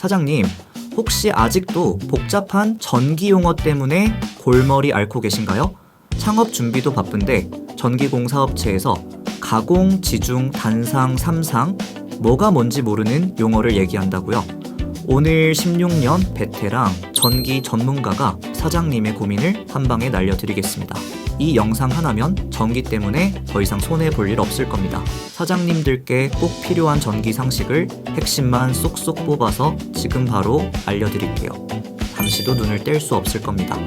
사장님, 혹시 아직도 복잡한 전기 용어 때문에 골머리 앓고 계신가요? 창업 준비도 바쁜데 전기공사업체에서 가공, 지중, 단상, 삼상 뭐가 뭔지 모르는 용어를 얘기한다고요? 오늘 16년 베테랑 전기 전문가가 사장님의 고민을 한 방에 날려드리겠습니다. 이 영상 하나면 전기 때문에 더 이상 손해볼 일 없을 겁니다. 사장님들께 꼭 필요한 전기 상식을 핵심만 쏙쏙 뽑아서 지금 바로 알려드릴게요. 잠시도 눈을 뗄 수 없을 겁니다.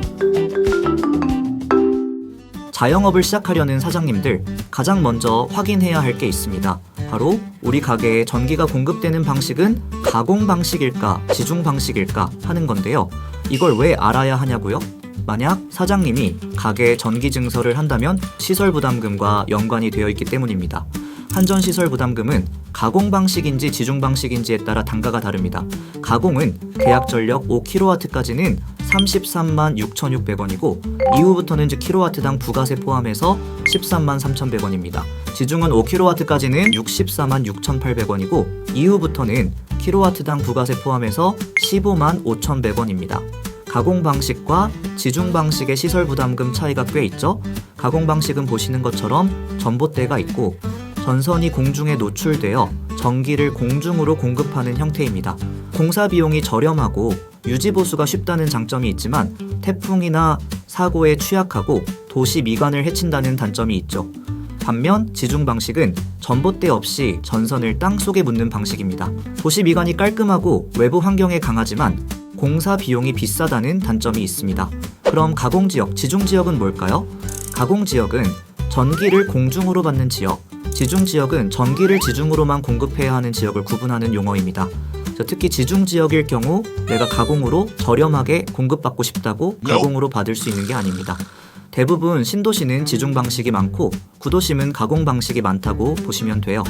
자영업을 시작하려는 사장님들, 가장 먼저 확인해야 할 게 있습니다. 바로 우리 가게에 전기가 공급되는 방식은 가공 방식일까, 지중 방식일까 하는 건데요. 이걸 왜 알아야 하냐고요? 만약 사장님이 가게에 전기 증설을 한다면 시설 부담금과 연관이 되어 있기 때문입니다. 한전 시설 부담금은 가공 방식인지 지중 방식인지에 따라 단가가 다릅니다. 가공은 계약 전력 5kW까지는 33만 6,600원이고 이후부터는 kW당 부가세 포함해서 13만 3,100원입니다. 지중은 5kW까지는 64만 6,800원이고 이후부터는 kW당 부가세 포함해서 15만 5,100원입니다. 가공 방식과 지중 방식의 시설 부담금 차이가 꽤 있죠? 가공 방식은 보시는 것처럼 전봇대가 있고 전선이 공중에 노출되어 전기를 공중으로 공급하는 형태입니다. 공사 비용이 저렴하고 유지 보수가 쉽다는 장점이 있지만 태풍이나 사고에 취약하고 도시 미관을 해친다는 단점이 있죠. 반면 지중 방식은 전봇대 없이 전선을 땅속에 묻는 방식입니다. 도시 미관이 깔끔하고 외부 환경에 강하지만 공사 비용이 비싸다는 단점이 있습니다. 그럼 가공지역, 지중지역은 뭘까요? 가공지역은 전기를 공중으로 받는 지역, 지중지역은 전기를 지중으로만 공급해야 하는 지역을 구분하는 용어입니다. 특히 지중지역일 경우 내가 가공으로 저렴하게 공급받고 싶다고 가공으로 받을 수 있는 게 아닙니다. 대부분 신도시는 지중 방식이 많고 구도심은 가공 방식이 많다고 보시면 돼요.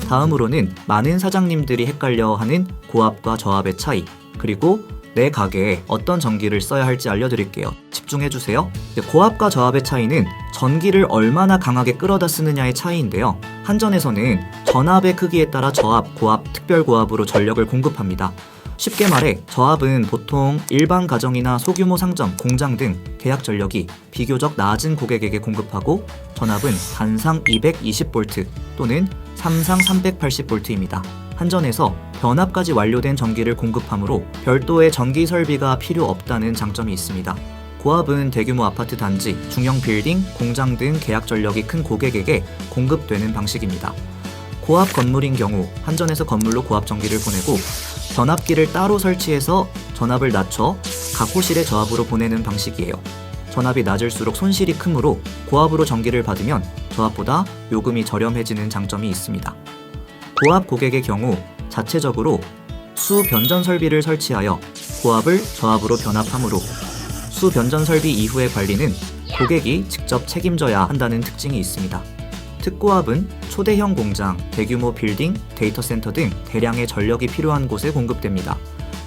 다음으로는 많은 사장님들이 헷갈려하는 고압과 저압의 차이, 그리고 내 가게에 어떤 전기를 써야 할지 알려드릴게요. 집중해주세요. 고압과 저압의 차이는 전기를 얼마나 강하게 끌어다 쓰느냐의 차이인데요. 한전에서는 전압의 크기에 따라 저압, 고압, 특별고압으로 전력을 공급합니다. 쉽게 말해 저압은 보통 일반 가정이나 소규모 상점, 공장 등 계약 전력이 비교적 낮은 고객에게 공급하고 전압은 단상 220V 또는 삼상 380V입니다. 한전에서 변압까지 완료된 전기를 공급하므로 별도의 전기 설비가 필요 없다는 장점이 있습니다. 고압은 대규모 아파트 단지, 중형 빌딩, 공장 등 계약 전력이 큰 고객에게 공급되는 방식입니다. 고압 건물인 경우 한전에서 건물로 고압 전기를 보내고 변압기를 따로 설치해서 전압을 낮춰 각 호실의 저압으로 보내는 방식이에요. 전압이 낮을수록 손실이 크므로 고압으로 전기를 받으면 저압보다 요금이 저렴해지는 장점이 있습니다. 고압 고객의 경우 자체적으로 수변전 설비를 설치하여 고압을 저압으로 변압하므로 수변전 설비 이후의 관리는 고객이 직접 책임져야 한다는 특징이 있습니다. 특고압은 초대형 공장, 대규모 빌딩, 데이터 센터 등 대량의 전력이 필요한 곳에 공급됩니다.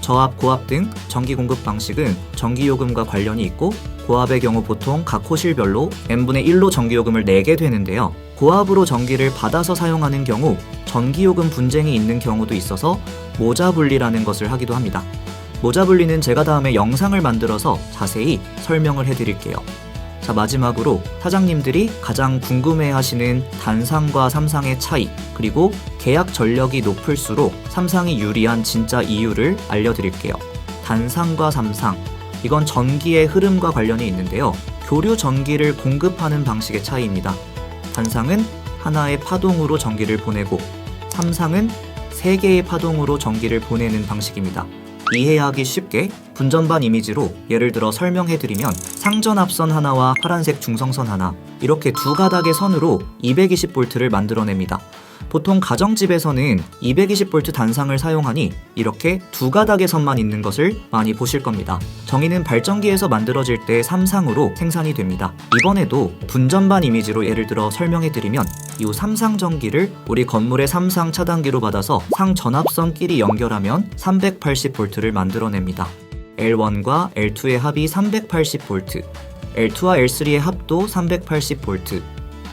저압, 고압 등 전기 공급 방식은 전기요금과 관련이 있고 고압의 경우 보통 각 호실별로 n분의 1로 전기요금을 내게 되는데요. 고압으로 전기를 받아서 사용하는 경우 전기요금 분쟁이 있는 경우도 있어서 모자분리라는 것을 하기도 합니다. 모자분리는 제가 다음에 영상을 만들어서 자세히 설명을 해드릴게요. 자, 마지막으로 사장님들이 가장 궁금해하시는 단상과 삼상의 차이, 그리고 계약 전력이 높을수록 삼상이 유리한 진짜 이유를 알려드릴게요. 단상과 삼상, 이건 전기의 흐름과 관련이 있는데요. 교류 전기를 공급하는 방식의 차이입니다. 단상은 하나의 파동으로 전기를 보내고 삼상은 3개의 파동으로 전기를 보내는 방식입니다. 이해하기 쉽게 분전반 이미지로 예를 들어 설명해드리면 상전압선 하나와 파란색 중성선 하나, 이렇게 두 가닥의 선으로 220V를 만들어냅니다. 보통 가정집에서는 220V 단상을 사용하니 이렇게 두 가닥의 선만 있는 것을 많이 보실 겁니다. 전기는 발전기에서 만들어질 때 삼상으로 생산이 됩니다. 이번에도 분전반 이미지로 예를 들어 설명해드리면 이 삼상 전기를 우리 건물의 삼상 차단기로 받아서 상전압선끼리 연결하면 380V를 만들어냅니다. L1과 L2의 합이 380V, L2와 L3의 합도 380V,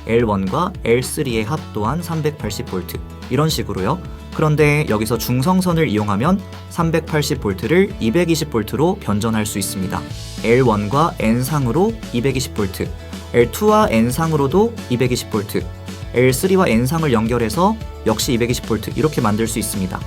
L1과 L3의 합 또한 380V, 이런 식으로요. 그런데 여기서 중성선을 이용하면 380V를 220V로 변전할 수 있습니다. L1과 N상으로 220V, L2와 N상으로도 220V, L3와 N상을 연결해서 역시 220V 이렇게 만들 수 있습니다.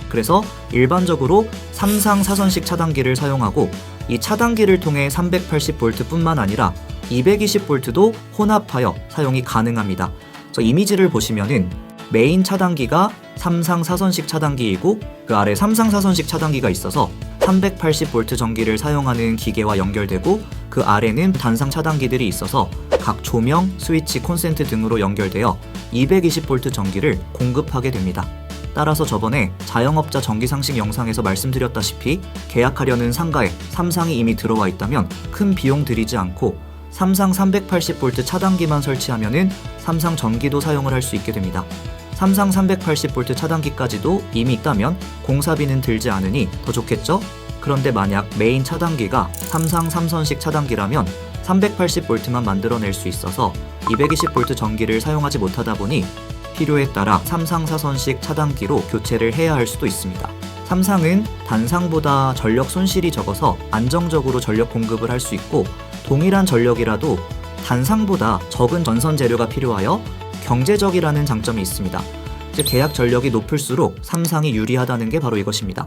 그래서 일반적으로 3상 사선식 차단기를 사용하고 이 차단기를 통해 380V 뿐만 아니라 220V도 혼합하여 사용이 가능합니다. 그래서 이미지를 보시면은 메인 차단기가 3상 사선식 차단기이고 그 아래 3상 사선식 차단기가 있어서 380V 전기를 사용하는 기계와 연결되고 그 아래는 단상 차단기들이 있어서 각 조명, 스위치, 콘센트 등으로 연결되어 220V 전기를 공급하게 됩니다. 따라서 저번에 자영업자 전기상식 영상에서 말씀드렸다시피 계약하려는 상가에 3상이 이미 들어와 있다면 큰 비용 들이지 않고 3상 380V 차단기만 설치하면은 3상 전기도 사용을 할 수 있게 됩니다. 3상 380V 차단기까지도 이미 있다면 공사비는 들지 않으니 더 좋겠죠? 그런데 만약 메인 차단기가 3상 3선식 차단기라면 380V만 만들어낼 수 있어서 220V 전기를 사용하지 못하다 보니 필요에 따라 3상 4선식 차단기로 교체를 해야 할 수도 있습니다. 3상은 단상보다 전력 손실이 적어서 안정적으로 전력 공급을 할 수 있고 동일한 전력이라도 단상보다 적은 전선 재료가 필요하여 경제적이라는 장점이 있습니다. 즉 계약 전력이 높을수록 3상이 유리하다는 게 바로 이것입니다.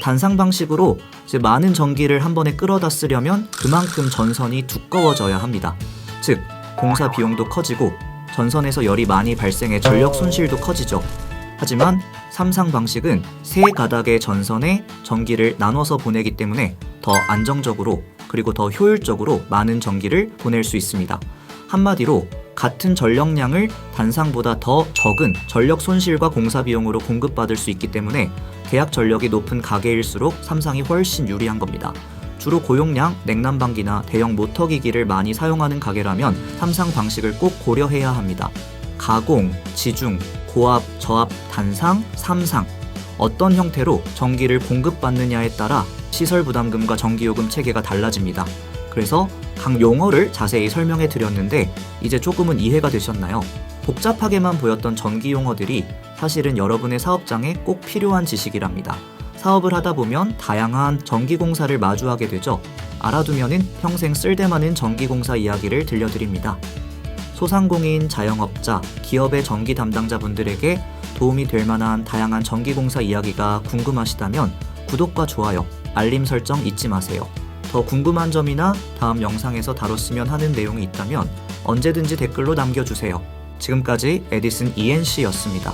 단상 방식으로 많은 전기를 한 번에 끌어다 쓰려면 그만큼 전선이 두꺼워져야 합니다. 즉 공사 비용도 커지고 전선에서 열이 많이 발생해 전력 손실도 커지죠. 하지만 3상 방식은 세 가닥의 전선에 전기를 나눠서 보내기 때문에 더 안정적으로 그리고 더 효율적으로 많은 전기를 보낼 수 있습니다. 한마디로 같은 전력량을 단상보다 더 적은 전력 손실과 공사 비용으로 공급받을 수 있기 때문에 계약 전력이 높은 가게일수록 3상이 훨씬 유리한 겁니다. 주로 고용량, 냉난방기나 대형 모터기기를 많이 사용하는 가게라면 3상 방식을 꼭 고려해야 합니다. 가공, 지중, 고압, 저압, 단상, 3상 어떤 형태로 전기를 공급받느냐에 따라 시설 부담금과 전기요금 체계가 달라집니다. 그래서 각 용어를 자세히 설명해 드렸는데 이제 조금은 이해가 되셨나요? 복잡하게만 보였던 전기 용어들이 사실은 여러분의 사업장에 꼭 필요한 지식이랍니다. 사업을 하다 보면 다양한 전기공사를 마주하게 되죠. 알아두면은 평생 쓸데많은 전기공사 이야기를 들려드립니다. 소상공인, 자영업자, 기업의 전기 담당자분들에게 도움이 될 만한 다양한 전기공사 이야기가 궁금하시다면 구독과 좋아요, 알림 설정 잊지 마세요. 더 궁금한 점이나 다음 영상에서 다뤘으면 하는 내용이 있다면 언제든지 댓글로 남겨주세요. 지금까지 에디슨 ENC였습니다.